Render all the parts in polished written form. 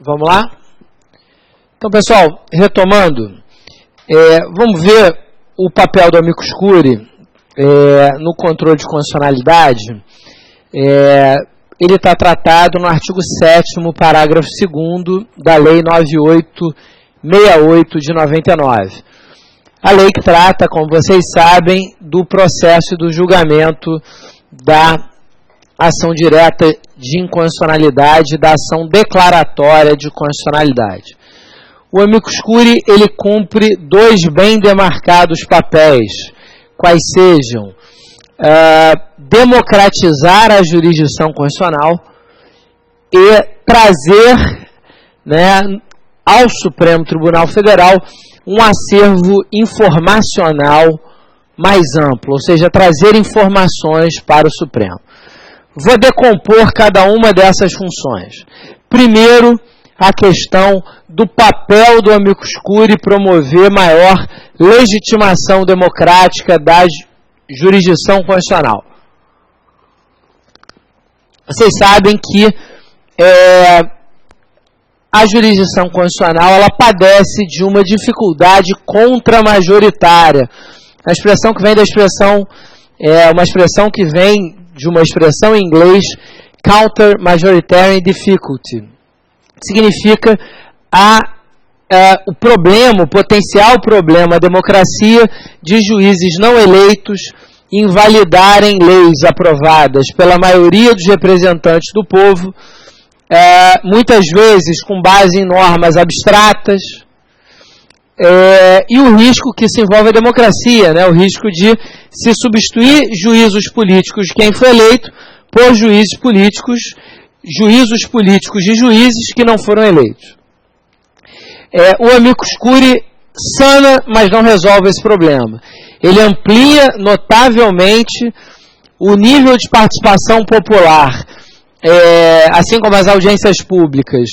Vamos lá? Então, pessoal, retomando, vamos ver o papel do amicus curiae no controle de constitucionalidade. Ele está tratado no artigo 7º, parágrafo 2º da Lei 9868 de 99. A lei que trata, como vocês sabem, do processo e do julgamento da ação direta de inconstitucionalidade, da ação declaratória de constitucionalidade. O amicus curiae, ele cumpre dois bem demarcados papéis, quais sejam democratizar a jurisdição constitucional e trazer, ao Supremo Tribunal Federal um acervo informacional mais amplo, ou seja, trazer informações para o Supremo. Vou decompor cada uma dessas funções. Primeiro, a questão do papel do amicus curiae promover maior legitimação democrática da jurisdição constitucional. Vocês sabem que a jurisdição constitucional ela padece de uma dificuldade contramajoritária. A expressão que vem da expressão uma expressão que vem de uma expressão em inglês, counter-majoritarian difficulty. Significa o problema, o potencial problema à democracia de juízes não eleitos invalidarem leis aprovadas pela maioria dos representantes do povo, muitas vezes com base em normas abstratas, e o risco que se envolve a democracia, o risco de se substituir juízos políticos de quem foi eleito por juízos políticos de juízes que não foram eleitos. O amicus curiae sana, mas não resolve esse problema. Ele amplia notavelmente o nível de participação popular, assim como as audiências públicas,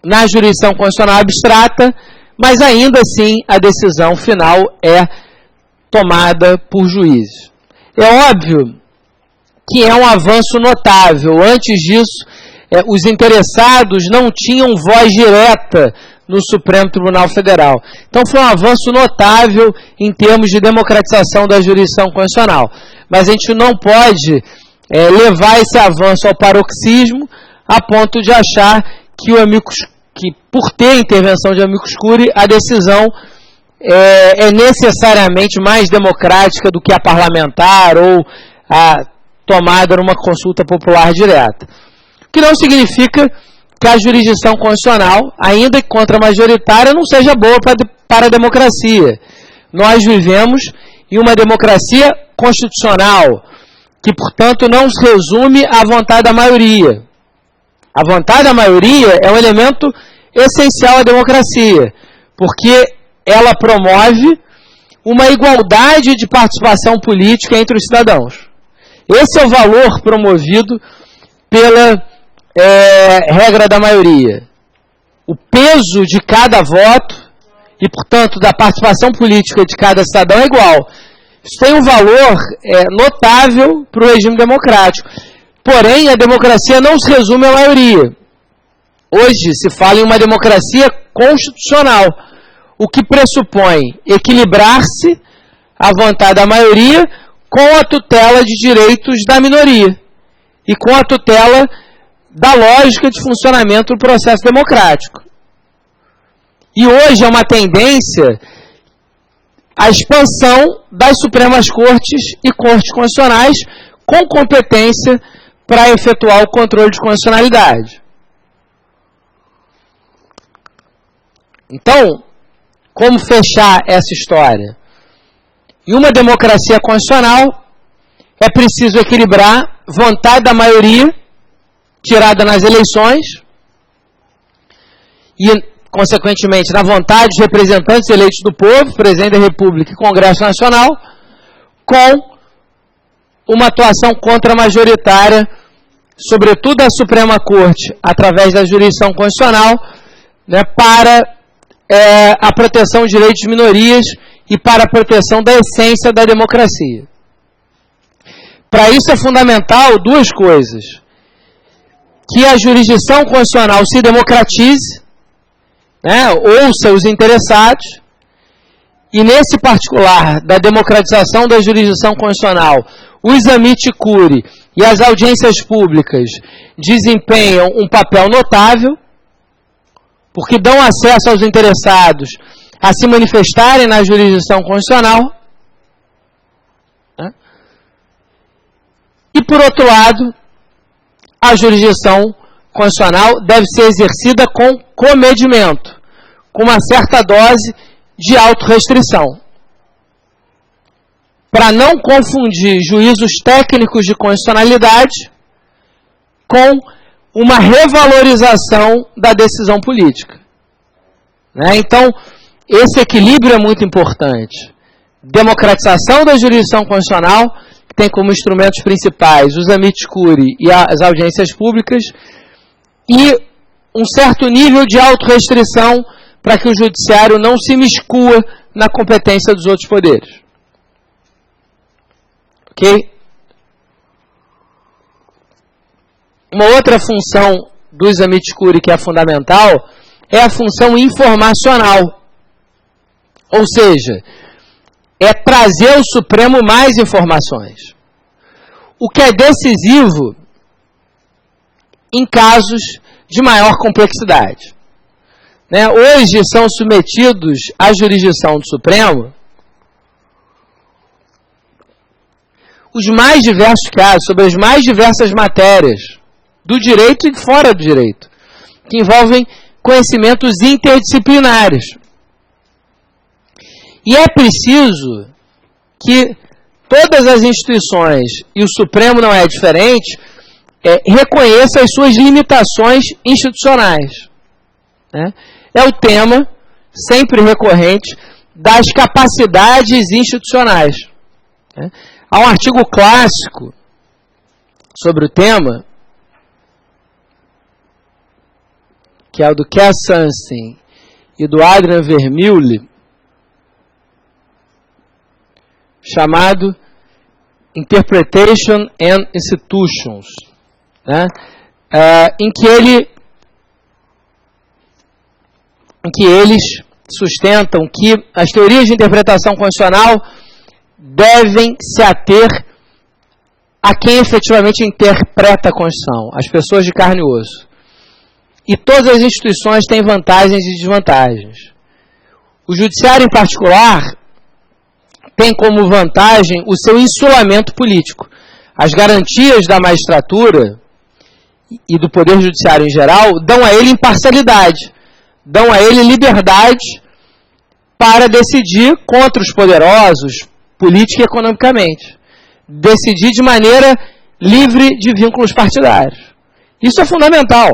na jurisdição constitucional abstrata, mas ainda assim a decisão final é tomada por juízes. É óbvio que é um avanço notável. Antes disso, os interessados não tinham voz direta no Supremo Tribunal Federal. Então foi um avanço notável em termos de democratização da jurisdição constitucional. Mas a gente não pode levar esse avanço ao paroxismo a ponto de achar que que por ter intervenção de amicus curiae, a decisão é necessariamente mais democrática do que a parlamentar ou a tomada numa consulta popular direta. O que não significa que a jurisdição constitucional, ainda que contra-majoritária, não seja boa para a democracia. Nós vivemos em uma democracia constitucional, que, portanto, não se resume à vontade da maioria. A vontade da maioria é um elemento essencial à democracia, porque ela promove uma igualdade de participação política entre os cidadãos. Esse é o valor promovido pela regra da maioria. O peso de cada voto e, portanto, da participação política de cada cidadão é igual. Isso tem um valor notável para o regime democrático. Porém, a democracia não se resume à maioria. Hoje se fala em uma democracia constitucional, o que pressupõe equilibrar-se a vontade da maioria com a tutela de direitos da minoria e com a tutela da lógica de funcionamento do processo democrático. E hoje é uma tendência a expansão das Supremas Cortes e Cortes Constitucionais com competência para efetuar o controle de constitucionalidade. Então, como fechar essa história? Em uma democracia constitucional, é preciso equilibrar vontade da maioria, tirada nas eleições, e, consequentemente, na vontade dos representantes eleitos do povo, Presidente da República e Congresso Nacional, com uma atuação contra-majoritária, sobretudo da Suprema Corte, através da jurisdição constitucional, para a proteção de direitos de minorias e para a proteção da essência da democracia. Para isso é fundamental duas coisas. que a jurisdição constitucional se democratize, né, ouça os interessados, e nesse particular da democratização da jurisdição constitucional, os amici curiae e as audiências públicas desempenham um papel notável, porque dão acesso aos interessados a se manifestarem na jurisdição constitucional, né? E, por outro lado, a jurisdição constitucional deve ser exercida com comedimento, com uma certa dose de autorrestrição, para não confundir juízos técnicos de constitucionalidade com uma revalorização da decisão política, né? Então, esse equilíbrio é muito importante. Democratização da jurisdição constitucional, que tem como instrumentos principais os amici curiae e as audiências públicas, e um certo nível de autorrestrição para que o judiciário não se miscua na competência dos outros poderes. Ok? Uma outra função dos amici curiae que é fundamental é a função informacional. Ou seja, é trazer ao Supremo mais informações. O que é decisivo em casos de maior complexidade, né? Hoje são submetidos à jurisdição do Supremo os mais diversos casos, sobre as mais diversas matérias, do direito e fora do direito, que envolvem conhecimentos interdisciplinares. E é preciso que todas as instituições, e o Supremo não é diferente, reconheçam as suas limitações institucionais, né? É o tema, sempre recorrente, das capacidades institucionais, né? Há um artigo clássico sobre o tema, que é o do Cass Sunstein e do Adrian Vermeulen, chamado Interpretation and Institutions, né? Em que eles sustentam que as teorias de interpretação constitucional devem se ater a quem efetivamente interpreta a Constituição, as pessoas de carne e osso. E todas as instituições têm vantagens e desvantagens. O judiciário, em particular, tem como vantagem o seu insulamento político. As garantias da magistratura e do Poder Judiciário em geral dão a ele imparcialidade, dão a ele liberdade para decidir contra os poderosos, política e economicamente. Decidir de maneira livre de vínculos partidários. Isso é fundamental,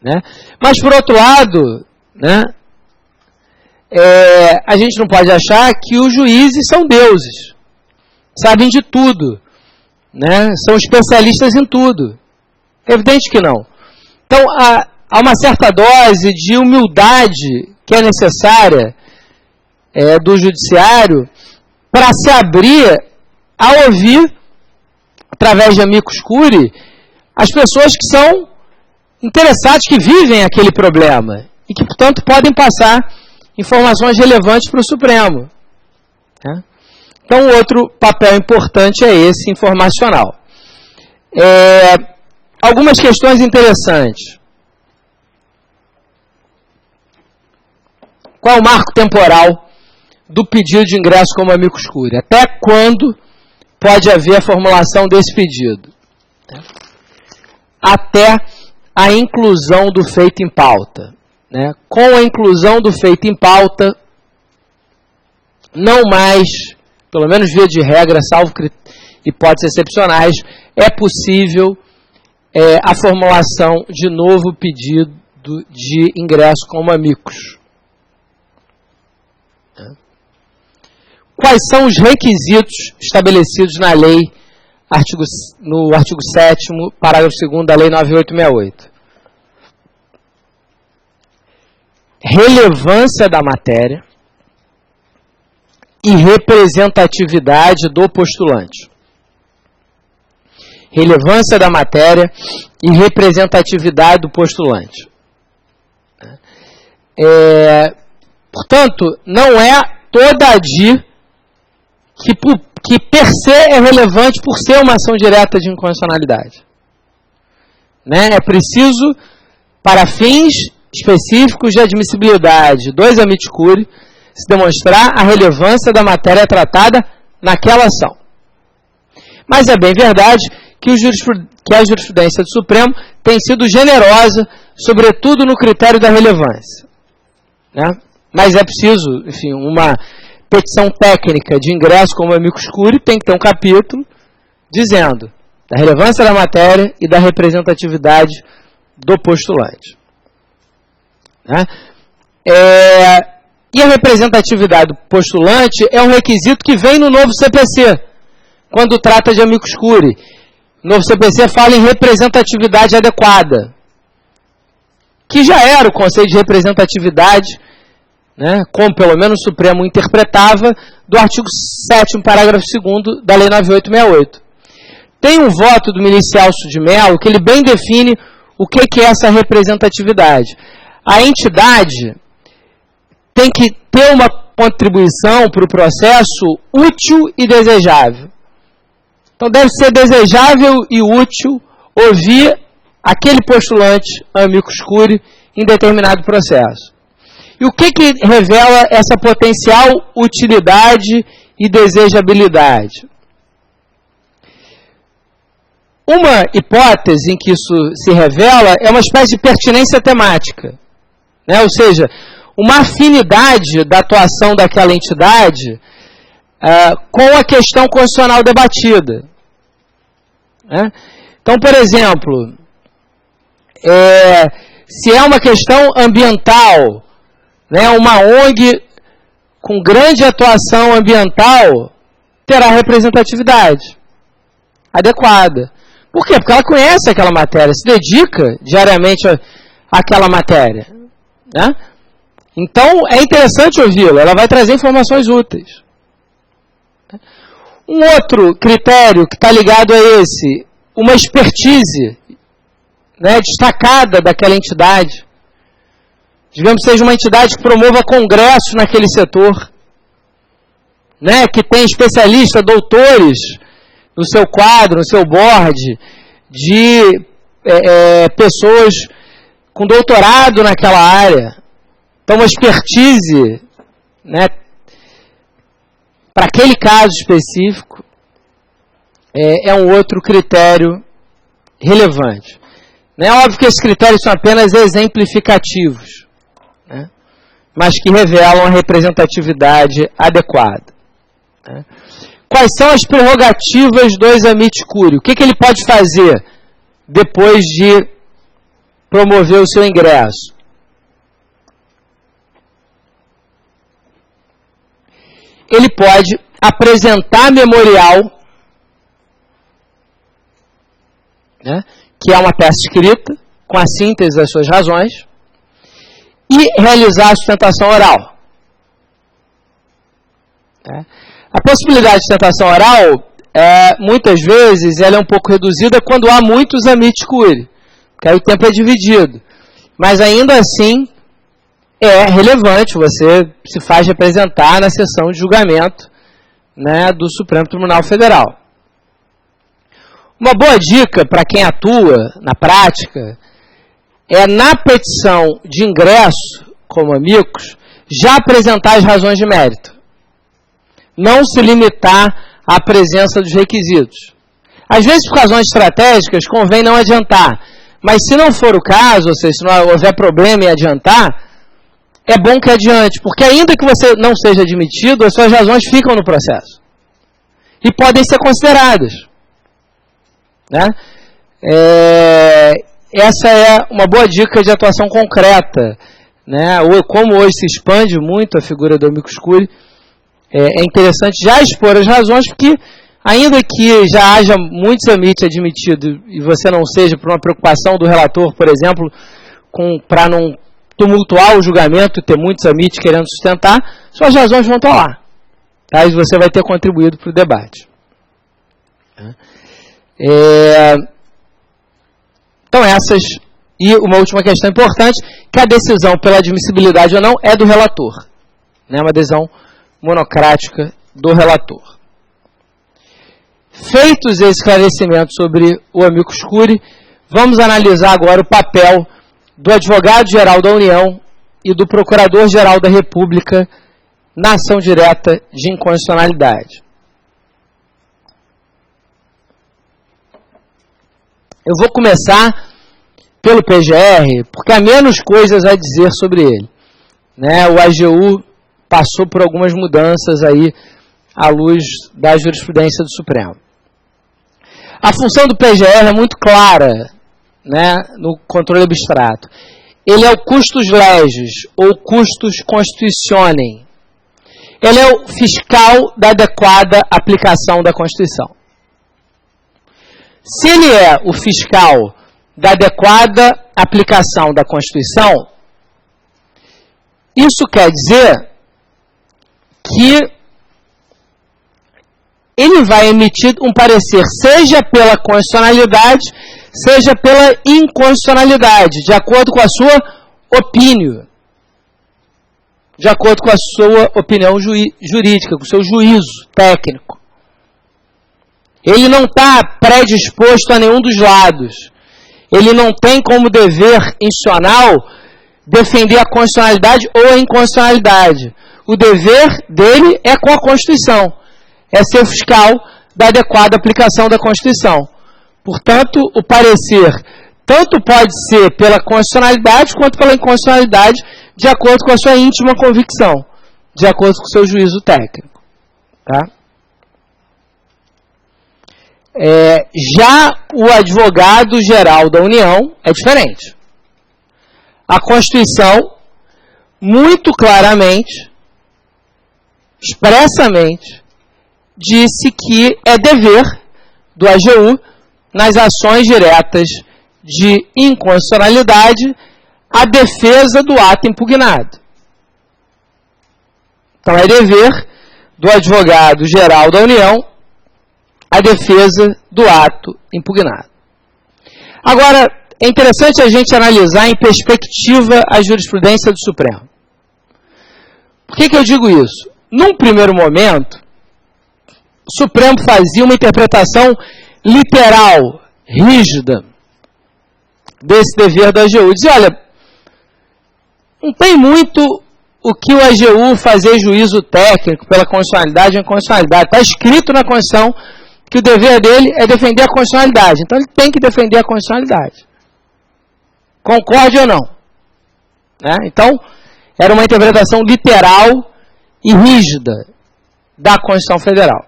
né? Mas, por outro lado, né, a gente não pode achar que os juízes são deuses, sabem de tudo, né? São especialistas em tudo. É evidente que não. Então, há uma certa dose de humildade que é necessária do judiciário para se abrir a ouvir, através de amicus curiae, as pessoas que são interessadas, que vivem aquele problema e que, portanto, podem passar informações relevantes para o Supremo, né? Então, outro papel importante é esse, informacional. Algumas questões interessantes. Qual é o marco temporal do pedido de ingresso como amicus curiae? Até quando pode haver a formulação desse pedido? Até a inclusão do feito em pauta, né? Com a inclusão do feito em pauta, não mais, pelo menos via de regra, salvo hipóteses excepcionais, é possível a formulação de novo pedido de ingresso como amicus. Quais são os requisitos estabelecidos na lei, no artigo 7º, parágrafo 2º da Lei 9868? Relevância da matéria e representatividade do postulante. relevância da matéria e representatividade do postulante. Portanto, não é toda a ADI que per se é relevante por ser uma ação direta de inconstitucionalidade. Né? É preciso, para fins específicos de admissibilidade dos amici curiae, se demonstrar a relevância da matéria tratada naquela ação. Mas é bem verdade que a jurisprudência do Supremo tem sido generosa, sobretudo no critério da relevância. Né? Mas é preciso, enfim, uma petição técnica de ingresso como amicus curiae tem que ter um capítulo dizendo da relevância da matéria e da representatividade do postulante. Né? E a representatividade do postulante é um requisito que vem no novo CPC, quando trata de amicus curiae. O novo CPC fala em representatividade adequada, que já era o conceito de representatividade, né, como pelo menos o Supremo interpretava, do artigo 7º, parágrafo 2º da Lei 9868. Tem um voto do ministro Celso de Mello que ele bem define o que é essa representatividade. A entidade tem que ter uma contribuição para o processo útil e desejável. Então deve ser desejável e útil ouvir aquele postulante amicus curiae em determinado processo. E o que revela essa potencial utilidade e desejabilidade? Uma hipótese em que isso se revela é uma espécie de pertinência temática, né? Ou seja, uma afinidade da atuação daquela entidade com a questão constitucional debatida. Né? Então, por exemplo, se é uma questão ambiental, né, uma ONG com grande atuação ambiental terá representatividade adequada. Por quê? Porque ela conhece aquela matéria, se dedica diariamente àquela matéria. Né? Então, é interessante ouvi-la, ela vai trazer informações úteis. Um outro critério que está ligado a esse, uma expertise, né, destacada daquela entidade. Digamos que seja uma entidade que promova congressos naquele setor, né, que tem especialistas, doutores no seu quadro, no seu board, de pessoas com doutorado naquela área. Então, uma expertise, né, para aquele caso específico, é um outro critério relevante. É óbvio que esses critérios são apenas exemplificativos, né, mas que revelam a representatividade adequada. Né. Quais são as prerrogativas dos amici curiae? O que ele pode fazer depois de promover o seu ingresso? Ele pode apresentar memorial, né, que é uma peça escrita, com a síntese das suas razões, e realizar a sustentação oral. Né. A possibilidade de sustentação oral, muitas vezes, ela é um pouco reduzida quando há muitos amici curiae, porque aí o tempo é dividido. Mas ainda assim, é relevante, você se faz representar na sessão de julgamento, né, do Supremo Tribunal Federal. Uma boa dica para quem atua na prática é, na petição de ingresso como amicus, já apresentar as razões de mérito. Não se limitar à presença dos requisitos. Às vezes, por razões estratégicas, convém não adiantar. Mas se não for o caso, ou seja, se não houver problema em adiantar, é bom que adiante, porque ainda que você não seja admitido, as suas razões ficam no processo. E podem ser consideradas. Né? Essa é uma boa dica de atuação concreta. Né? Como hoje se expande muito a figura do amicus curiae, é interessante já expor as razões, porque ainda que já haja muitos amici admitidos e você não seja por uma preocupação do relator, por exemplo, para não tumultuar o julgamento e ter muitos amici querendo sustentar, suas razões vão estar lá. Tá? E você vai ter contribuído para o debate. Então essas, e uma última questão importante, que a decisão pela admissibilidade ou não é do relator. Né? Uma decisão monocrática do relator. Feitos esses esclarecimentos sobre o amicus curiae, vamos analisar agora o papel do advogado-geral da União e do procurador-geral da República na ação direta de inconstitucionalidade. Eu vou começar pelo PGR, porque há menos coisas a dizer sobre ele. Né? O AGU passou por algumas mudanças aí à luz da jurisprudência do Supremo. A função do PGR é muito clara, né, no controle abstrato. Ele é o custos legis, ou custos constitutionem. Ele é o fiscal da adequada aplicação da Constituição. Se ele é o fiscal da adequada aplicação da Constituição, isso quer dizer que ele vai emitir um parecer, seja pela constitucionalidade, seja pela inconstitucionalidade, de acordo com a sua opinião, de acordo com a sua opinião jurídica, com o seu juízo técnico. Ele não está predisposto a nenhum dos lados. Ele não tem como dever institucional defender a constitucionalidade ou a inconstitucionalidade. O dever dele é com a Constituição. É ser fiscal da adequada aplicação da Constituição. Portanto, o parecer tanto pode ser pela constitucionalidade quanto pela inconstitucionalidade, de acordo com a sua íntima convicção, de acordo com o seu juízo técnico. Tá? Já o advogado-geral da União é diferente. A Constituição, muito claramente, expressamente, disse que é dever do AGU, nas ações diretas de inconstitucionalidade, a defesa do ato impugnado. Então, é dever do advogado-geral da União a defesa do ato impugnado. Agora, é interessante a gente analisar em perspectiva a jurisprudência do Supremo. Por que eu digo isso? Num primeiro momento, o Supremo fazia uma interpretação literal, rígida, desse dever da AGU. Dizia, olha, não tem muito o que o AGU fazer juízo técnico pela constitucionalidade ou inconstitucionalidade. Está escrito na Constituição que o dever dele é defender a constitucionalidade. Então ele tem que defender a constitucionalidade. Concorde ou não? Né? Então, era uma interpretação literal e rígida da Constituição Federal.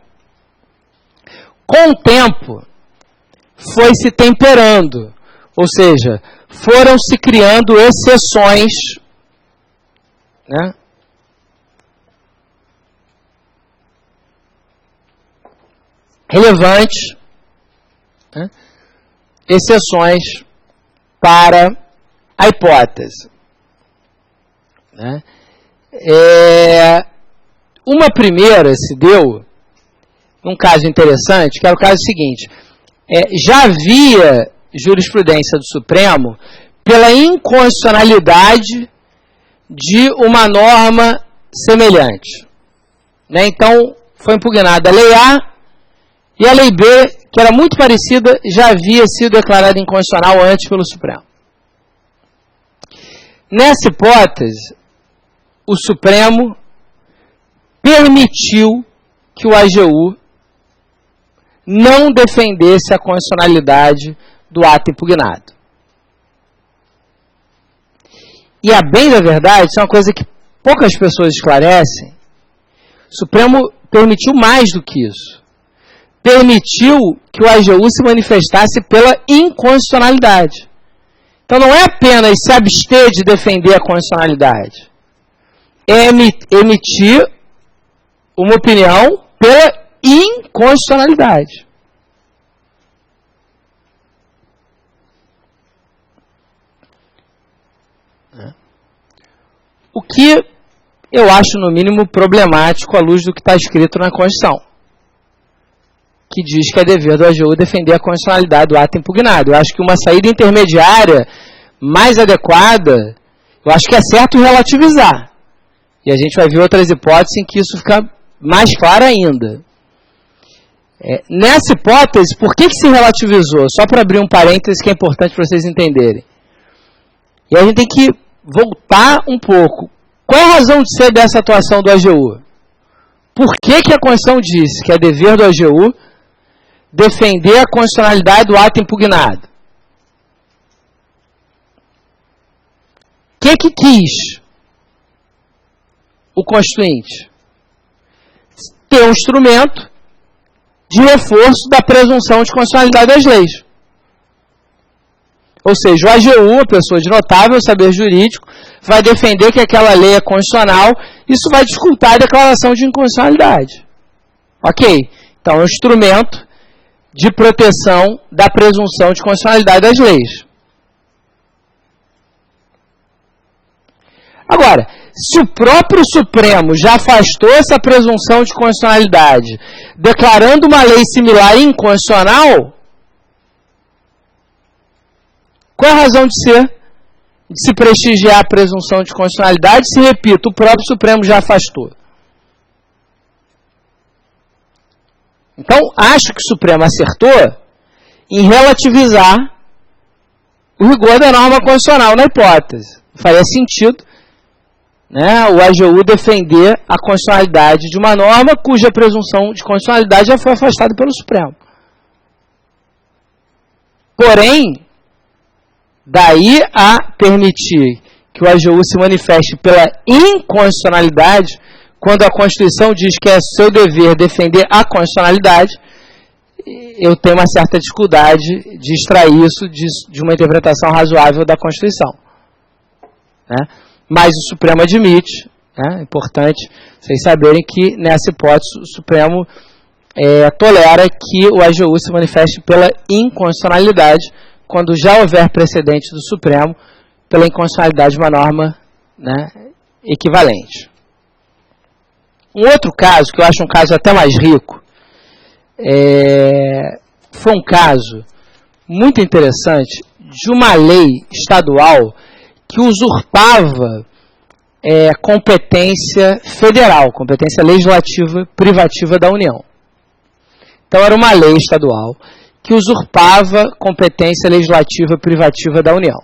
Com o tempo, foi se temperando, ou seja, foram se criando exceções, né? Relevantes, né? Exceções para a hipótese. Né? Uma primeira se deu num caso interessante, que era o caso seguinte. Já havia jurisprudência do Supremo pela inconstitucionalidade de uma norma semelhante. Né? Então, foi impugnada a Lei A e a Lei B, que era muito parecida, já havia sido declarada inconstitucional antes pelo Supremo. Nessa hipótese, o Supremo permitiu que o AGU não defendesse a constitucionalidade do ato impugnado. E a bem da verdade, isso é uma coisa que poucas pessoas esclarecem, o Supremo permitiu mais do que isso. Permitiu que o AGU se manifestasse pela inconstitucionalidade. Então não é apenas se abster de defender a constitucionalidade, é emitir uma opinião pela inconstitucionalidade. O que eu acho, no mínimo, problemático à luz do que está escrito na Constituição. que diz que é dever do AGU defender a constitucionalidade do ato impugnado. Eu acho que uma saída intermediária mais adequada, eu acho que é certo relativizar. E a gente vai ver outras hipóteses em que isso fica mais claro ainda. Nessa hipótese, por que se relativizou? Só para abrir um parênteses que é importante para vocês entenderem. E a gente tem que voltar um pouco. Qual é a razão de ser dessa atuação do AGU? Por que a Constituição disse que é dever do AGU defender a constitucionalidade do ato impugnado? O que quis o Constituinte? Ter um instrumento de reforço da presunção de constitucionalidade das leis. Ou seja, o AGU, a pessoa de notável saber jurídico, vai defender que aquela lei é constitucional, isso vai dificultar a declaração de inconstitucionalidade. Ok? Então, é um instrumento de proteção da presunção de constitucionalidade das leis. Agora, se o próprio Supremo já afastou essa presunção de constitucionalidade, declarando uma lei similar inconstitucional, qual é a razão de ser, de se prestigiar a presunção de constitucionalidade, se, repito, o próprio Supremo já afastou? Então, acho que o Supremo acertou em relativizar o rigor da norma constitucional na hipótese. Faria sentido, né, o AGU defender a constitucionalidade de uma norma cuja presunção de constitucionalidade já foi afastada pelo Supremo. Porém, daí a permitir que o AGU se manifeste pela inconstitucionalidade, quando a Constituição diz que é seu dever defender a constitucionalidade, eu tenho uma certa dificuldade de extrair isso de uma interpretação razoável da Constituição. Né? Mas o Supremo admite, né, é importante vocês saberem que, nessa hipótese, o Supremo tolera que o AGU se manifeste pela inconstitucionalidade, quando já houver precedente do Supremo pela inconstitucionalidade de uma norma, né, equivalente. Um outro caso, que eu acho um caso até mais rico, foi um caso muito interessante de uma lei estadual que usurpava competência federal, competência legislativa privativa da União. Então, era uma lei estadual que usurpava competência legislativa privativa da União.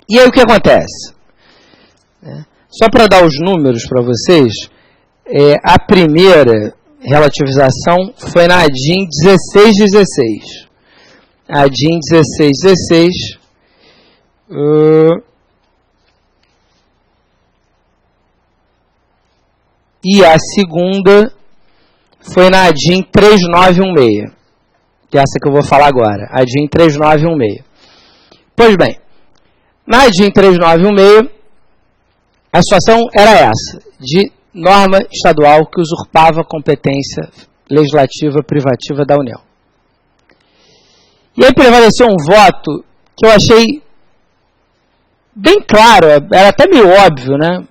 E aí o que acontece? Só para dar os números para vocês, a primeira relativização foi na ADIM 1616. A ADIM 1616 e a segunda foi na ADIM 3916, que é essa que eu vou falar agora, ADIM 3916. Pois bem, na ADIM 3916, a situação era essa, de norma estadual que usurpava a competência legislativa privativa da União. E aí prevaleceu um voto que eu achei bem claro, era até meio óbvio, né?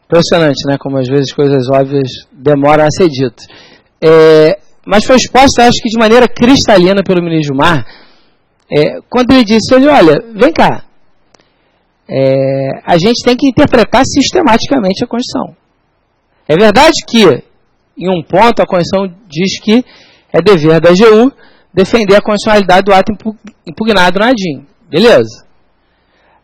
Impressionante, né? Como às vezes coisas óbvias demoram a ser ditas. Mas foi exposto, acho que de maneira cristalina pelo ministro Gilmar, quando ele disse, olha, vem cá, a gente tem que interpretar sistematicamente a Constituição. É verdade que, em um ponto, a Constituição diz que é dever da AGU defender a constitucionalidade do ato impugnado na ADIM. Beleza.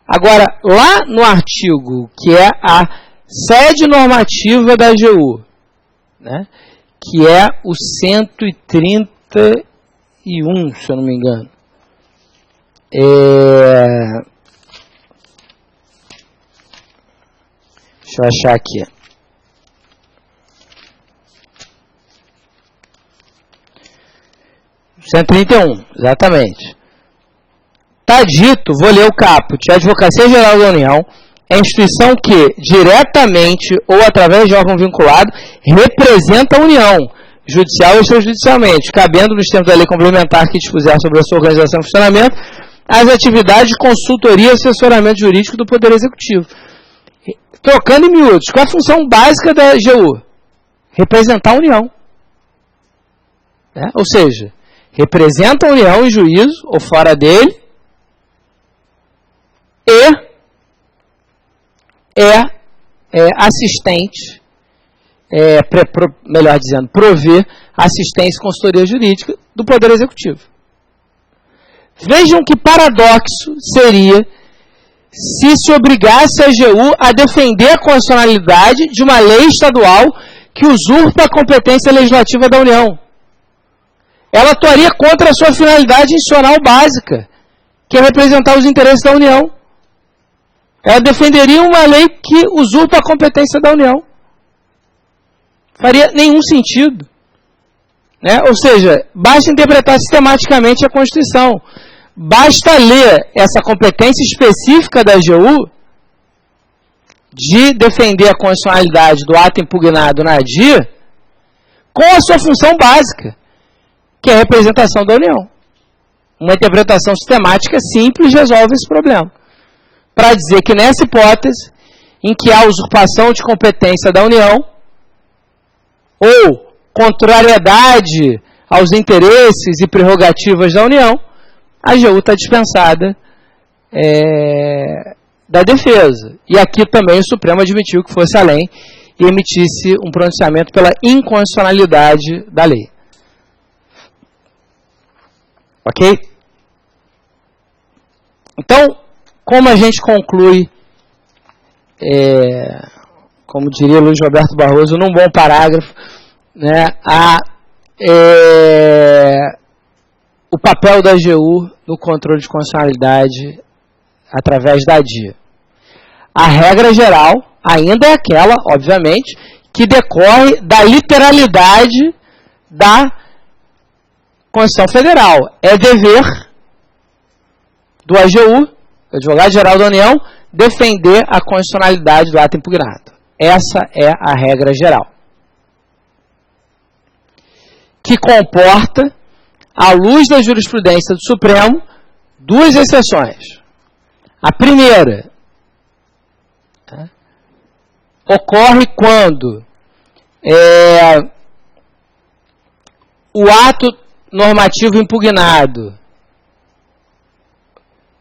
Agora, lá no artigo, que é a sede normativa da AGU, né, que é o 131, se eu não me engano. Deixa eu achar aqui. O 131, exatamente. Está dito, vou ler o caput, a Advocacia Geral da União é a instituição que, diretamente ou através de órgão vinculado, representa a União, judicial ou extrajudicialmente, cabendo nos termos da lei complementar que dispuser sobre a sua organização e funcionamento, as atividades de consultoria e assessoramento jurídico do Poder Executivo. Trocando em miúdos, qual é a função básica da AGU? representar a União. Ou seja, representa a União em juízo ou fora dele e é assistente, melhor dizendo, prover assistência e consultoria jurídica do Poder Executivo. Vejam que paradoxo seria se obrigasse a AGU a defender a constitucionalidade de uma lei estadual que usurpa a competência legislativa da União. Ela atuaria contra a sua finalidade institucional básica, que é representar os interesses da União. Ela defenderia uma lei que usurpa a competência da União. Faria nenhum sentido. Ou seja, basta interpretar sistematicamente a Constituição. Basta ler essa competência específica da AGU de defender a constitucionalidade do ato impugnado na ADI com a sua função básica, que é a representação da União. Uma interpretação sistemática simples resolve esse problema. Para dizer que nessa hipótese, em que há usurpação de competência da União, ou contrariedade aos interesses e prerrogativas da União, a AGU está dispensada da defesa. E aqui também o Supremo admitiu que fosse além e emitisse um pronunciamento pela inconstitucionalidade da lei. Ok? Então, como a gente conclui, como diria Luiz Roberto Barroso, num bom parágrafo, o papel da AGU no controle de constitucionalidade através da ADI. A regra geral ainda é aquela, obviamente, que decorre da literalidade da Constituição Federal. É dever do AGU, Advogado-Geral da União, defender a constitucionalidade do ato impugnado. Essa é a regra geral. Que comporta, à luz da jurisprudência do Supremo, duas exceções. A primeira ocorre quando o ato normativo impugnado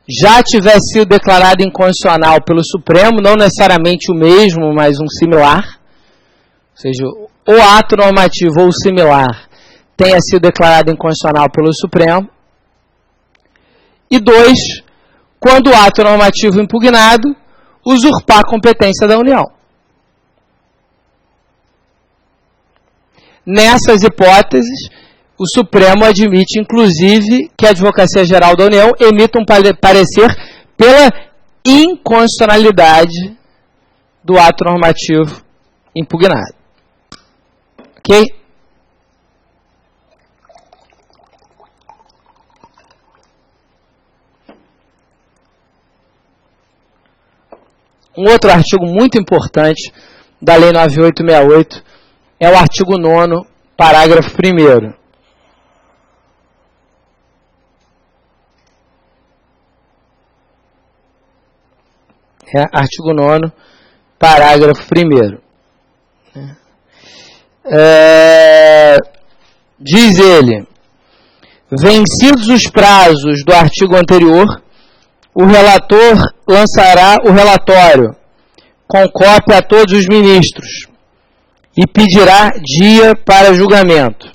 já tiver sido declarado inconstitucional pelo Supremo, não necessariamente o mesmo, mas um similar, ou seja, o ato normativo ou similar tenha sido declarado inconstitucional pelo Supremo. E dois, quando o ato normativo impugnado usurpar a competência da União. Nessas hipóteses, o Supremo admite, inclusive, que a Advocacia Geral da União emita um parecer pela inconstitucionalidade do ato normativo impugnado. Ok? Um outro artigo muito importante da Lei 9868 é o artigo 9º, parágrafo 1º. Artigo 9º, parágrafo 1º. Diz ele: vencidos os prazos do artigo anterior, o relator lançará o relatório com cópia a todos os ministros e pedirá dia para julgamento.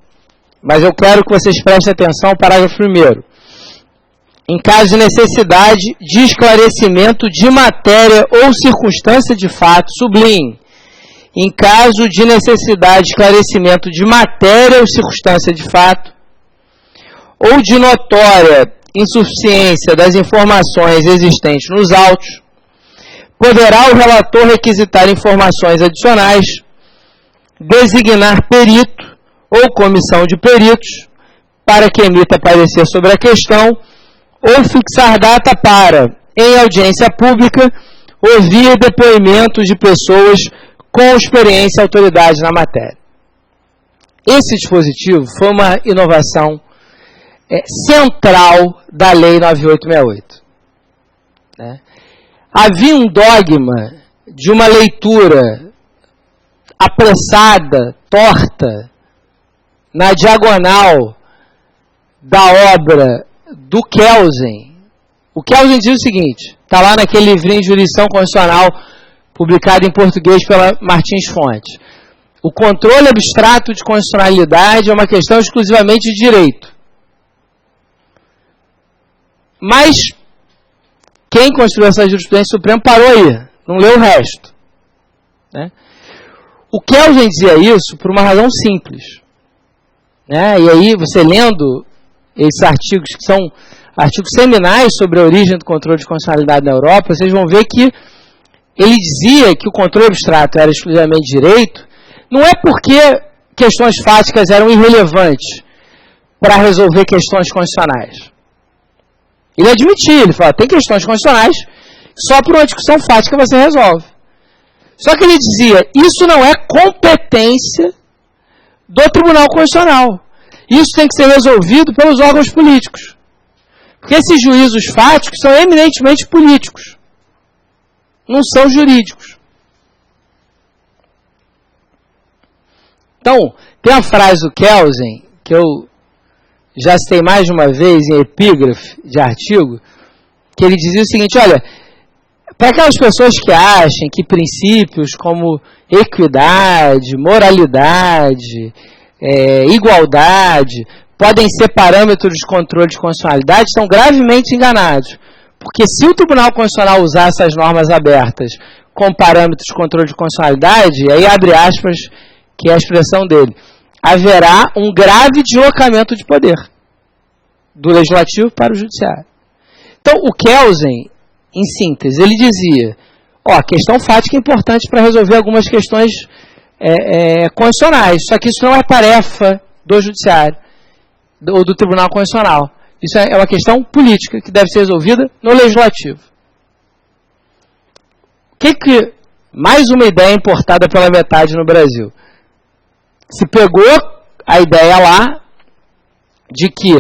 Mas eu quero que vocês prestem atenção ao parágrafo 1º. Em caso de necessidade de esclarecimento de matéria ou circunstância de fato, sublinhe. Em caso de necessidade de esclarecimento de matéria ou circunstância de fato, ou de notória insuficiência das informações existentes nos autos, poderá o relator requisitar informações adicionais, designar perito ou comissão de peritos para que emita parecer sobre a questão, ou fixar data para, em audiência pública, ouvir depoimentos de pessoas com experiência e autoridade na matéria. Esse dispositivo foi uma inovação central da Lei 9868. Havia um dogma de uma leitura apressada, torta, na diagonal da obra do Kelsen. O Kelsen diz o seguinte, está lá naquele livrinho de Jurisdição Constitucional, publicado em português pela Martins Fontes. O controle abstrato de constitucionalidade é uma questão exclusivamente de direito. Mas quem construiu essa jurisprudência suprema parou aí, não leu o resto. Né? O Kelsen dizia isso por uma razão simples. Né? E aí, você lendo esses artigos, que são artigos seminais sobre a origem do controle de constitucionalidade na Europa, vocês vão ver que ele dizia que o controle abstrato era exclusivamente direito, não é porque questões fáticas eram irrelevantes para resolver questões constitucionais. Ele admitia, ele fala, tem questões constitucionais, só por uma discussão fática você resolve. Só que ele dizia, isso não é competência do Tribunal Constitucional. Isso tem que ser resolvido pelos órgãos políticos. Porque esses juízos fáticos são eminentemente políticos. Não são jurídicos. Então, tem a frase do Kelsen, que eu já citei mais de uma vez em epígrafe de artigo, que ele dizia o seguinte, olha, para aquelas pessoas que achem que princípios como equidade, moralidade, igualdade, podem ser parâmetros de controle de constitucionalidade, estão gravemente enganados. Porque se o Tribunal Constitucional usar essas normas abertas como parâmetros de controle de constitucionalidade, aí abre aspas, que é a expressão dele, haverá um grave deslocamento de poder do Legislativo para o Judiciário. Então, o Kelsen, em síntese, ele dizia, a questão fática é importante para resolver algumas questões constitucionais, só que isso não é tarefa do Judiciário, ou do Tribunal Constitucional. Isso é uma questão política que deve ser resolvida no Legislativo. Mais uma ideia importada pela metade no Brasil. Se pegou a ideia lá de que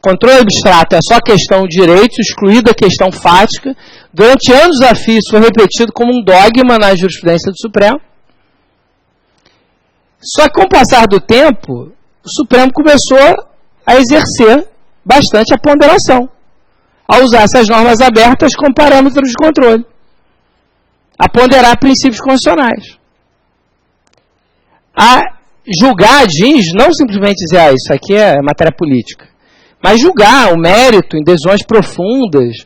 controle abstrato é só questão de direitos, excluída a questão fática. Durante anos a fio isso foi repetido como um dogma na jurisprudência do Supremo. Só que com o passar do tempo, o Supremo começou a exercer bastante a ponderação, a usar essas normas abertas como parâmetros de controle, a ponderar princípios constitucionais, a julgar não simplesmente dizer, isso aqui é matéria política, mas julgar o mérito em decisões profundas,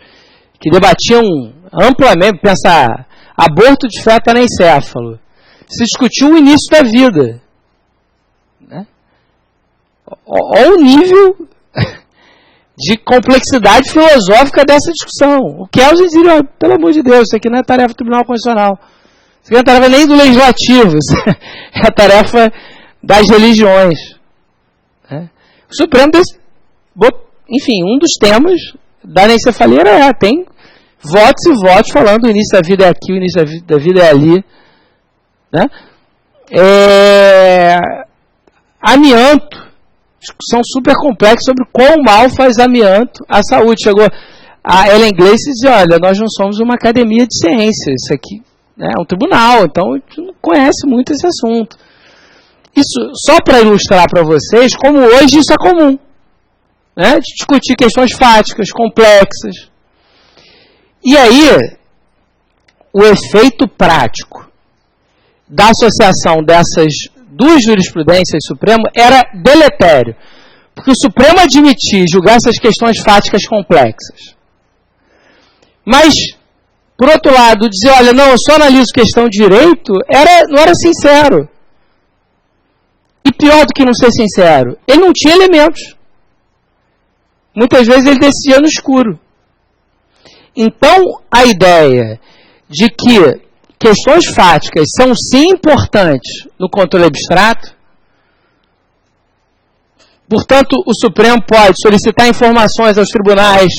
que debatiam amplamente, pensar, aborto de feto anencéfalo, se discutiu o início da vida. Né? Olha o nível de complexidade filosófica dessa discussão. O Kelsen dizia, pelo amor de Deus, isso aqui não é tarefa do Tribunal Constitucional. Isso aqui não é tarefa nem do Legislativo, isso é a tarefa das religiões. Né? O Supremo, enfim, um dos temas da anencefalia tem votos e votos falando o início da vida é aqui, o início da vida é ali. Né? Amianto. Discussão super complexa sobre quão mal faz amianto à saúde. Chegou a Ellen Gleice e dizia, olha, nós não somos uma academia de ciências, isso aqui é um tribunal, então a gente não conhece muito esse assunto. Isso só para ilustrar para vocês como hoje isso é comum. Né, de discutir questões fáticas, complexas. E aí, o efeito prático da associação dessas duas jurisprudências do Supremo era deletério. Porque o Supremo admitia julgar essas questões fáticas complexas. Mas, por outro lado, dizer, olha, não, eu só analiso questão de direito, não era sincero. E pior do que não ser sincero, ele não tinha elementos. Muitas vezes ele decidia no escuro. Então, a ideia de que questões fáticas são sim importantes no controle abstrato, portanto, o Supremo pode solicitar informações aos tribunais,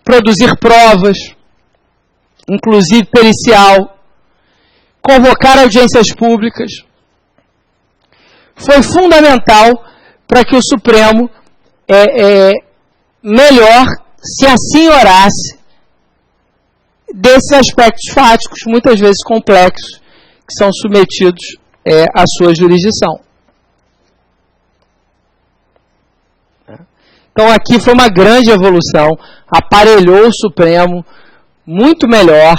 produzir provas, inclusive pericial, convocar audiências públicas. Foi fundamental para que o Supremo melhor se assenhorasse desses aspectos fáticos, muitas vezes complexos, que que são submetidos à sua jurisdição. Então aqui foi uma grande evolução, aparelhou o Supremo muito melhor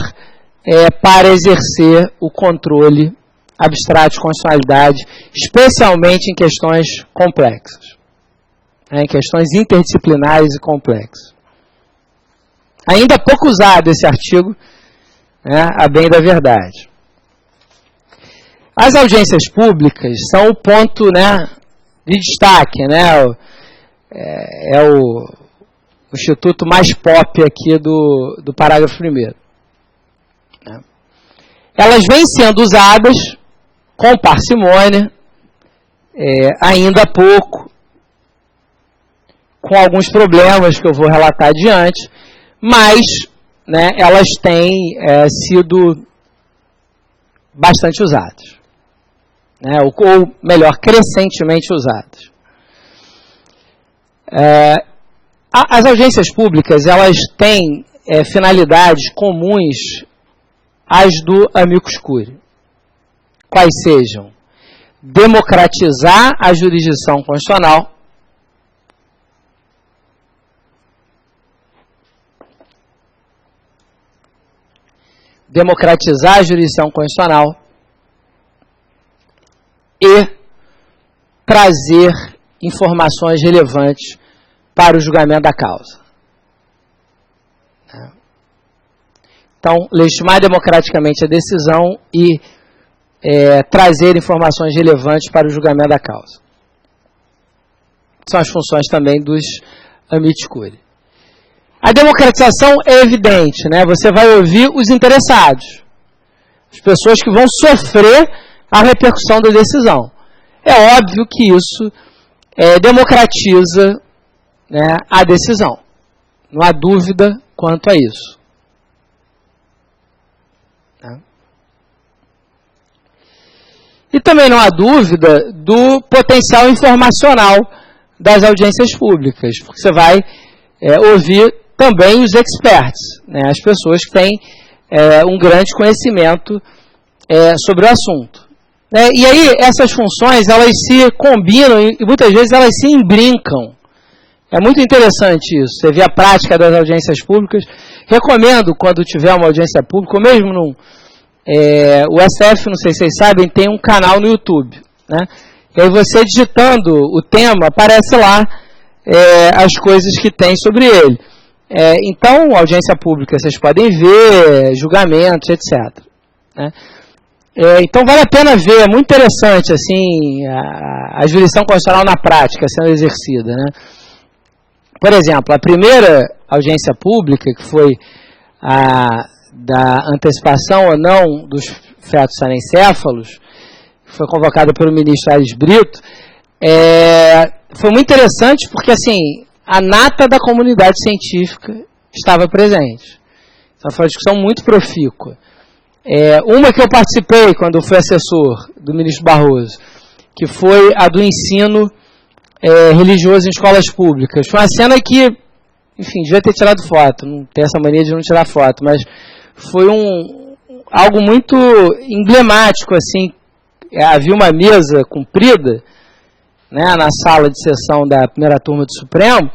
para exercer o controle abstrato de constitucionalidade, especialmente em questões complexas, em questões interdisciplinares e complexas. Ainda pouco usado esse artigo, a bem da verdade. As audiências públicas são o ponto de destaque, é o instituto mais pop aqui do parágrafo 1º. Elas vêm sendo usadas com parcimônia, ainda há pouco, com alguns problemas que eu vou relatar adiante, mas elas têm sido bastante usadas, ou melhor, crescentemente usadas. As audiências públicas, elas têm finalidades comuns às do amicus curiae, quais sejam democratizar a jurisdição constitucional, e trazer informações relevantes para o julgamento da causa. Então, legitimar democraticamente a decisão e trazer informações relevantes para o julgamento da causa. São as funções também dos amicus curiae. A democratização é evidente, Você vai ouvir os interessados, as pessoas que vão sofrer a repercussão da decisão. É óbvio que isso democratiza a decisão. Não há dúvida quanto a isso. E também não há dúvida do potencial informacional das audiências públicas, porque você vai ouvir também os experts, as pessoas que têm um grande conhecimento sobre o assunto. E aí, essas funções, elas se combinam e muitas vezes elas se imbrincam. É muito interessante isso. Você vê a prática das audiências públicas. Recomendo, quando tiver uma audiência pública, ou mesmo o STF, não sei se vocês sabem, tem um canal no YouTube. E aí você digitando o tema, aparece lá as coisas que tem sobre ele. Então, audiência pública, vocês podem ver, julgamentos, etc. Então, vale a pena ver, é muito interessante assim, a jurisdição constitucional na prática sendo exercida. Por exemplo, a primeira audiência pública, que foi a da antecipação ou não dos fetos anencéfalos, que foi convocada pelo ministro Aires Brito, foi muito interessante porque, assim, a nata da comunidade científica estava presente. Então, foi uma discussão muito profícua. Uma que eu participei quando eu fui assessor do ministro Barroso, que foi a do ensino religioso em escolas públicas. Foi uma cena que, enfim, devia ter tirado foto, não tem essa mania de não tirar foto, mas foi algo muito emblemático, assim. Havia uma mesa comprida, na sala de sessão da primeira turma do Supremo,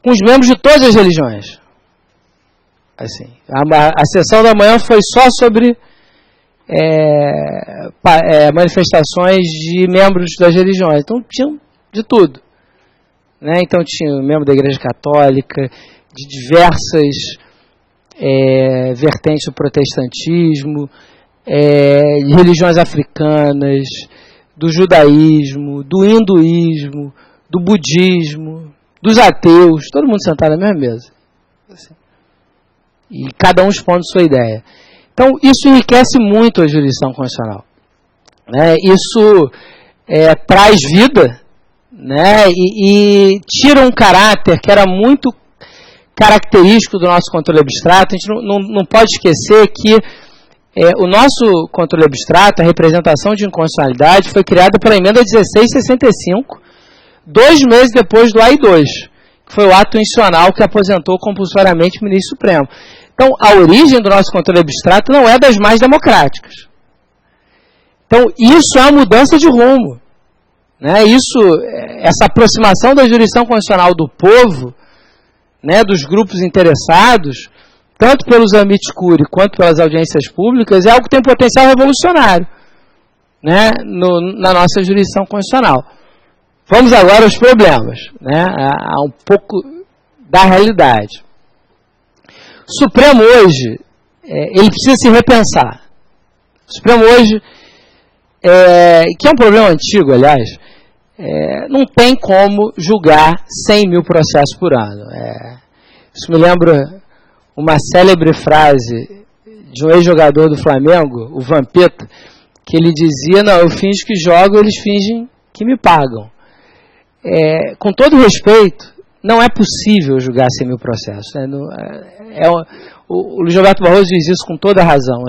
com os membros de todas as religiões. Assim, a sessão da manhã foi só sobre manifestações de membros das religiões. Então, tinham de tudo. Então, tinha membro da Igreja Católica, de diversas vertentes do protestantismo, de religiões africanas, do judaísmo, do hinduísmo, do budismo, dos ateus, todo mundo sentado na mesma mesa. Assim. E cada um expondo sua ideia. Então, isso enriquece muito a jurisdição constitucional. Isso traz vida, e tira um caráter que era muito característico do nosso controle abstrato. A gente não pode esquecer que o nosso controle abstrato, a representação de inconstitucionalidade, foi criada pela emenda 1665, 2 meses depois do AI-2, que foi o ato institucional que aposentou compulsoriamente o ministro Supremo. Então, a origem do nosso controle abstrato não é das mais democráticas. Então, isso é a mudança de rumo. Né? Essa aproximação da jurisdição constitucional do povo, né, dos grupos interessados, tanto pelos amicus curiae quanto pelas audiências públicas, é algo que tem potencial revolucionário, né, na nossa jurisdição constitucional. Vamos agora aos problemas, né, a um pouco da realidade. O Supremo hoje, ele precisa se repensar. O Supremo hoje, que é um problema antigo, aliás, não tem como julgar 100 mil processos por ano. Isso me lembra uma célebre frase de um ex-jogador do Flamengo, o Vampeta, que ele dizia: não, eu finjo que jogo, eles fingem que me pagam. Com todo respeito, não é possível julgar 100 mil processos. Né? O Luiz Roberto Barroso diz isso com toda razão.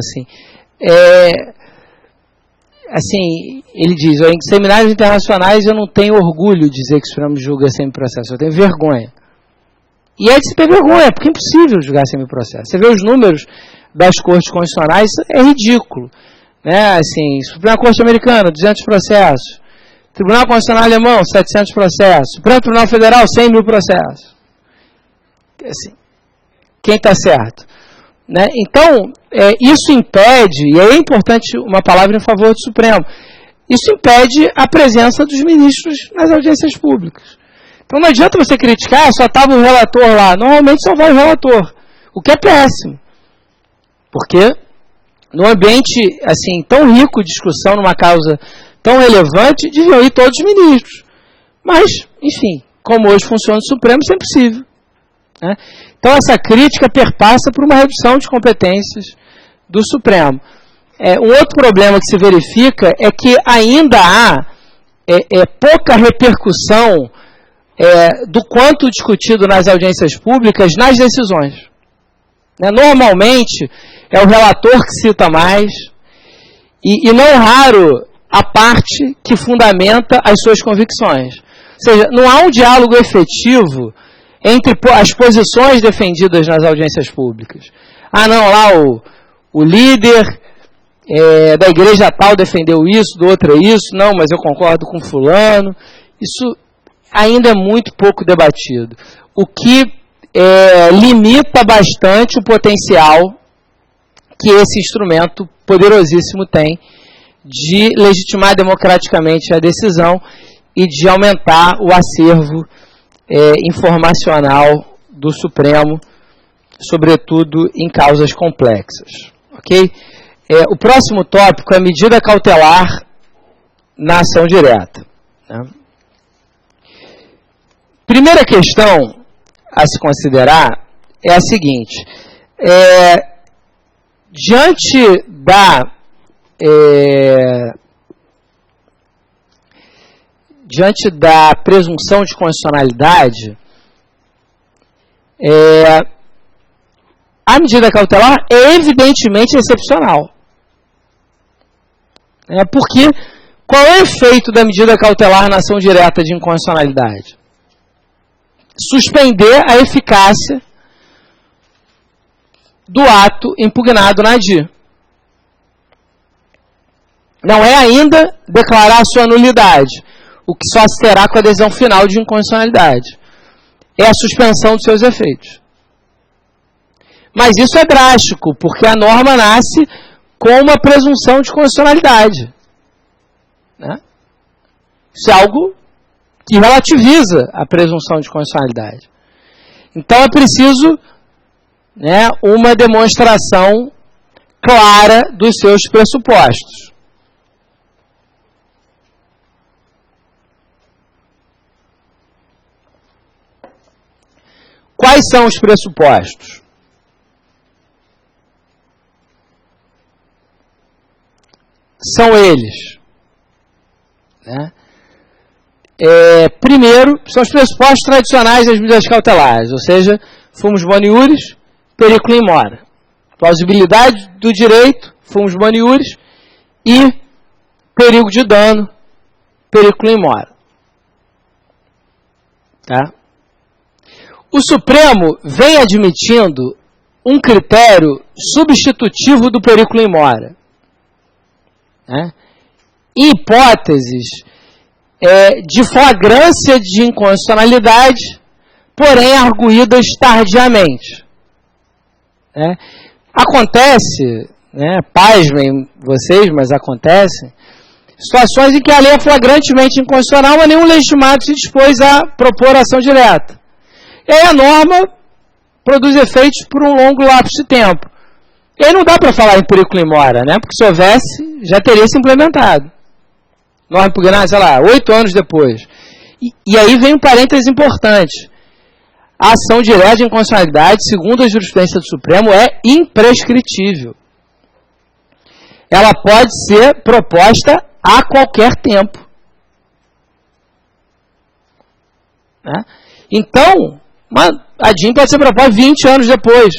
Assim, ele diz: em seminários internacionais eu não tenho orgulho de dizer que o Supremo julga 100 mil processos, eu tenho vergonha. E é de se ter vergonha, porque é impossível julgar 100 mil processos. Você vê os números das cortes constitucionais, é ridículo. Né? Assim, Suprema Corte Americana, 200 processos. Tribunal Constitucional Alemão, 700 processos. Supremo Tribunal Federal, 100 mil processos. Assim, quem está certo? Né? Então, isso impede, e é importante uma palavra em favor do Supremo, isso impede a presença dos ministros nas audiências públicas. Então não adianta você criticar, só estava o relator lá. Normalmente só vai o relator, o que é péssimo. Porque num ambiente assim, tão rico de discussão, numa causa tão relevante, deviam ir todos os ministros. Mas, enfim, como hoje funciona o Supremo, isso é impossível. Né? Então essa crítica perpassa por uma redução de competências do Supremo. Um outro problema que se verifica é que ainda há pouca repercussão do quanto discutido nas audiências públicas nas decisões. Né? Normalmente é o relator que cita mais e não raro a parte que fundamenta as suas convicções. Ou seja, não há um diálogo efetivo entre as posições defendidas nas audiências públicas. Não, lá o líder da igreja tal defendeu isso, do outro é isso, não, mas eu concordo com fulano. Isso ainda é muito pouco debatido, o que limita bastante o potencial que esse instrumento poderosíssimo tem de legitimar democraticamente a decisão e de aumentar o acervo informacional do Supremo, sobretudo em causas complexas. Okay? O próximo tópico é medida cautelar na ação direta. Né? Primeira questão a se considerar é a seguinte: diante da presunção de constitucionalidade, a medida cautelar é evidentemente excepcional. Porque qual é o efeito da medida cautelar na ação direta de inconstitucionalidade? Suspender a eficácia do ato impugnado na ADI. Não é ainda declarar a sua nulidade, o que só se terá com a decisão final de inconstitucionalidade. É a suspensão dos seus efeitos. Mas isso é drástico, porque a norma nasce com uma presunção de constitucionalidade. Né? Isso é algo que relativiza a presunção de constitucionalidade. Então é preciso, né, uma demonstração clara dos seus pressupostos. Quais são os pressupostos? São eles. Né? Primeiro, são os pressupostos tradicionais das medidas cautelares, ou seja, fumus boni iuris, periculo in mora. Plausibilidade do direito, fumus boni iuris, e perigo de dano, periculo in mora. Tá? O Supremo vem admitindo um critério substitutivo do periculo in mora. Né? em hipóteses de flagrância de inconstitucionalidade, porém arguídas tardiamente. Acontece, pasmem vocês, mas acontece, situações em que a lei é flagrantemente inconstitucional, mas nenhum legitimado se dispôs a propor ação direta. E aí a norma produz efeitos por um longo lapso de tempo. E aí não dá para falar em periculum in mora, porque se houvesse, já teria se implementado. Norma impugnada, 8 anos depois. E aí vem um parêntese importante. A ação direta de inconstitucionalidade, segundo a jurisprudência do Supremo, é imprescritível. Ela pode ser proposta a qualquer tempo. Então, a DIN pode ser proposta 20 anos depois.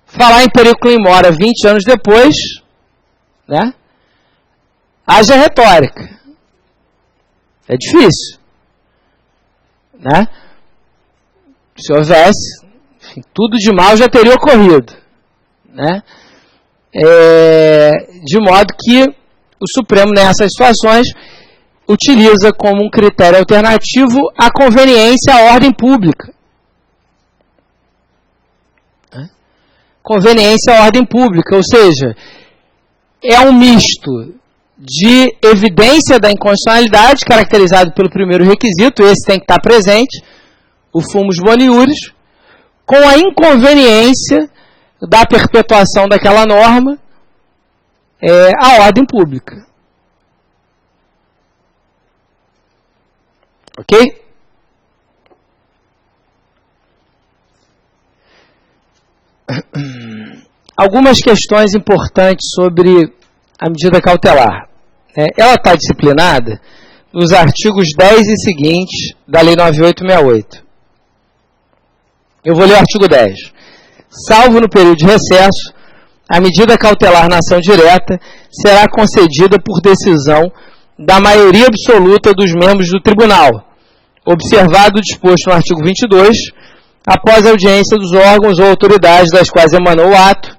Falar em periculum in mora 20 anos depois, haja retórica. É difícil. Se houvesse, enfim, tudo de mal já teria ocorrido. De modo que o Supremo, nessas situações, utiliza como um critério alternativo a conveniência à ordem pública. Conveniência à ordem pública, ou seja, é um misto de evidência da inconstitucionalidade, caracterizado pelo primeiro requisito, esse tem que estar presente, o fumus boni iuris, com a inconveniência da perpetuação daquela norma à ordem pública. Ok? Algumas questões importantes sobre a medida cautelar. Ela está disciplinada nos artigos 10 e seguintes da Lei 9868. Eu vou ler o artigo 10. Salvo no período de recesso, a medida cautelar na ação direta será concedida por decisão da maioria absoluta dos membros do tribunal, observado o disposto no artigo 22, após a audiência dos órgãos ou autoridades das quais emanou o ato,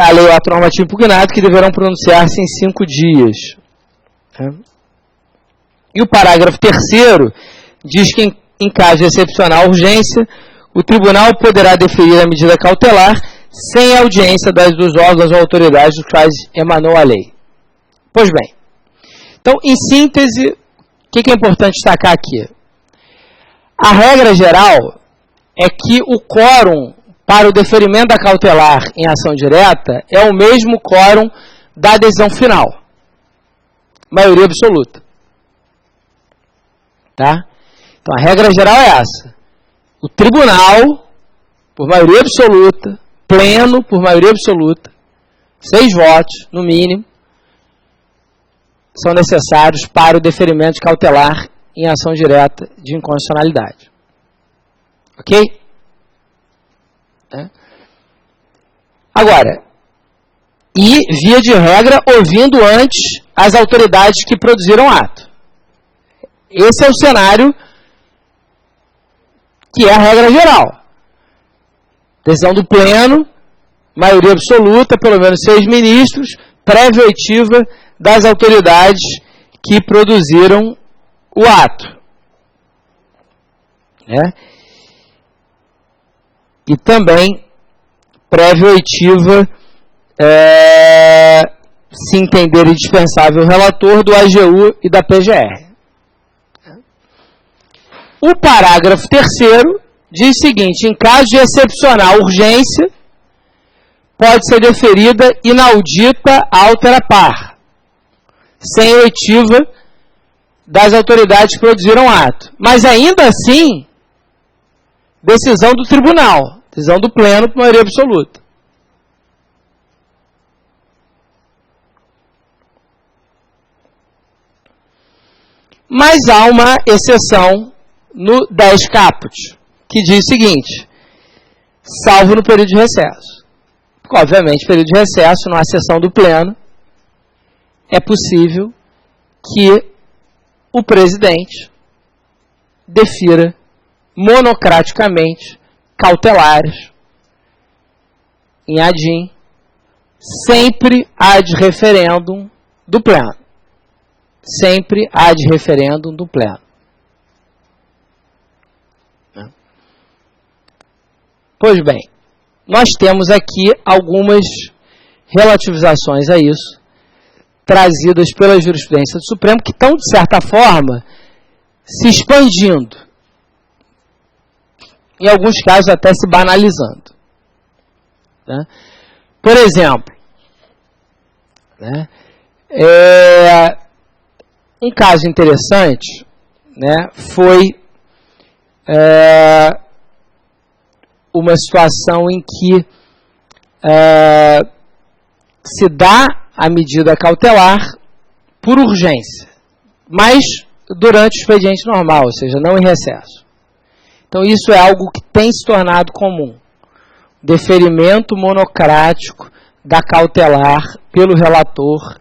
a lei ou ato normativo impugnado, que deverão pronunciar-se em 5 dias. E o parágrafo 3º diz que, em caso de excepcional urgência, o tribunal poderá deferir a medida cautelar sem a audiência dos órgãos ou autoridades dos quais emanou a lei. Pois bem, então, em síntese, o que é importante destacar aqui? A regra geral é que o quórum para o deferimento da cautelar em ação direta é o mesmo quórum da decisão final. Maioria absoluta. Então, a regra geral é essa. O tribunal, por maioria absoluta, pleno por maioria absoluta, 6 votos, no mínimo, são necessários para o deferimento de cautelar em ação direta de inconstitucionalidade. Ok? Agora, e, via de regra, ouvindo antes as autoridades que produziram o ato. Esse é o cenário que é a regra geral. Decisão do pleno, maioria absoluta, pelo menos 6 ministros, prévia oitiva das autoridades que produziram o ato. E também prévia oitiva, se entender indispensável, o relator do AGU e da PGR. O parágrafo 3º diz o seguinte: em caso de excepcional urgência, pode ser deferida inaudita altera par, sem oitiva das autoridades que produziram ato. Mas ainda assim, decisão do tribunal, decisão do pleno por maioria absoluta. Mas há uma exceção no 10 caput, que diz o seguinte: salvo no período de recesso. Porque, obviamente, período de recesso, numa sessão do pleno, é possível que o presidente defira monocraticamente cautelares em ADIM, sempre ad referendum do pleno. Sempre ad referendum do pleno. Pois bem, nós temos aqui algumas relativizações a isso, trazidas pela jurisprudência do Supremo, que estão, de certa forma, se expandindo. Em alguns casos, até se banalizando. Né? Por exemplo, né, um caso interessante, né, foi uma situação em que se dá a medida cautelar por urgência, mas durante o expediente normal, ou seja, não em recesso. Então, isso é algo que tem se tornado comum. Deferimento monocrático da cautelar pelo relator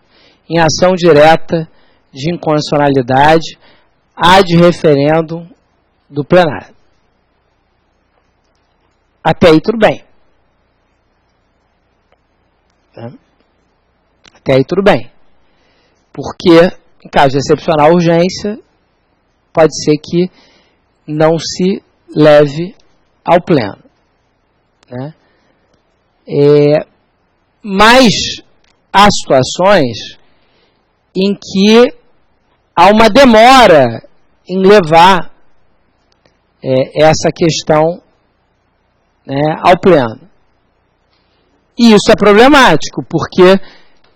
em ação direta de inconstitucionalidade ad referendum do plenário. Até aí tudo bem. Até aí tudo bem. Porque, em caso de excepcional urgência, pode ser que não se leve ao pleno. Né? Mas há situações em que há uma demora em levar essa questão, né, ao pleno. E isso é problemático, porque,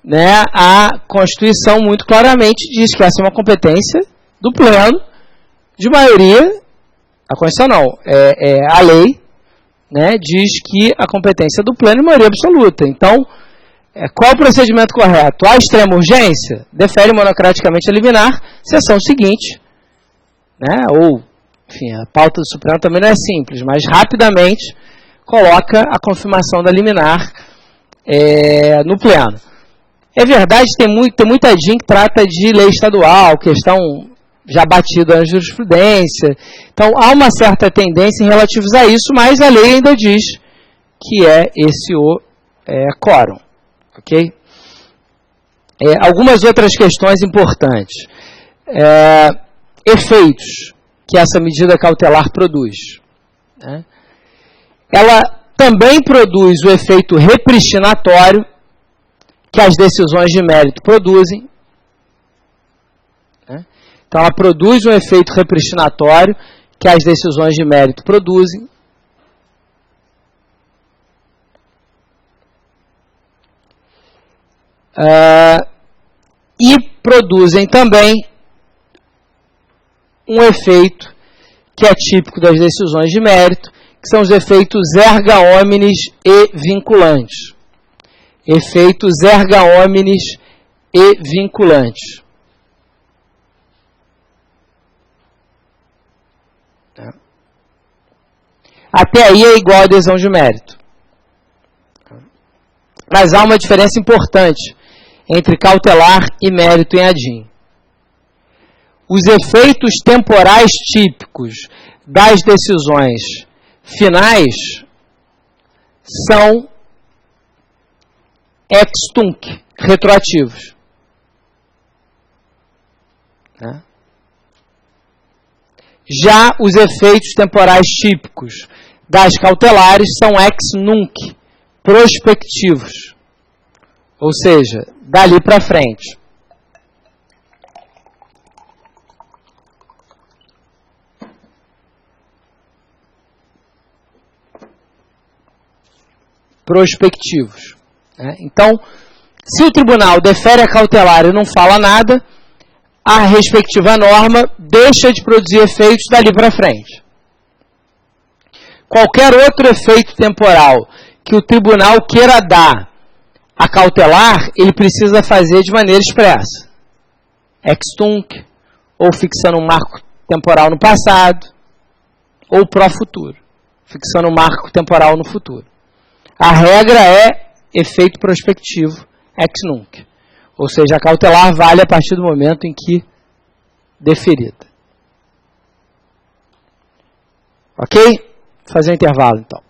né, a Constituição muito claramente diz que essa é uma competência do pleno, de maioria, a Constituição não, a lei, né, diz que a competência do pleno é maioria absoluta. Então, qual é o procedimento correto? Há extrema urgência? Defere monocraticamente a liminar, sessão seguinte, né, ou, enfim, a pauta do Supremo também não é simples, mas rapidamente coloca a confirmação da liminar no pleno. É verdade, tem muita gente que trata de lei estadual, questão já batida na jurisprudência. Então, há uma certa tendência em relativizar isso, mas a lei ainda diz que é esse o quórum. Ok? Algumas outras questões importantes. Efeitos que essa medida cautelar produz. Né? Ela também produz o efeito repristinatório que as decisões de mérito produzem. Né? Então, ela produz um efeito repristinatório que as decisões de mérito produzem. E produzem também um efeito que é típico das decisões de mérito, que são os efeitos erga omnes e vinculantes. Efeitos erga omnes e vinculantes. Até aí é igual a adesão de mérito. Mas há uma diferença importante entre cautelar e mérito em ADIM. Os efeitos temporais típicos das decisões finais são ex tunc, retroativos. Né? Já os efeitos temporais típicos das cautelares são ex nunc, prospectivos. Ou seja, dali para frente. Prospectivos. Né? Então, se o tribunal defere a cautelar e não fala nada, a respectiva norma deixa de produzir efeitos dali para frente. Qualquer outro efeito temporal que o tribunal queira dar a cautelar, ele precisa fazer de maneira expressa. Ex tunc, ou fixando um marco temporal no passado, ou pró futuro, fixando um marco temporal no futuro. A regra é efeito prospectivo ex nunc. Ou seja, a cautelar vale a partir do momento em que deferida. Ok? Vou fazer um intervalo, então.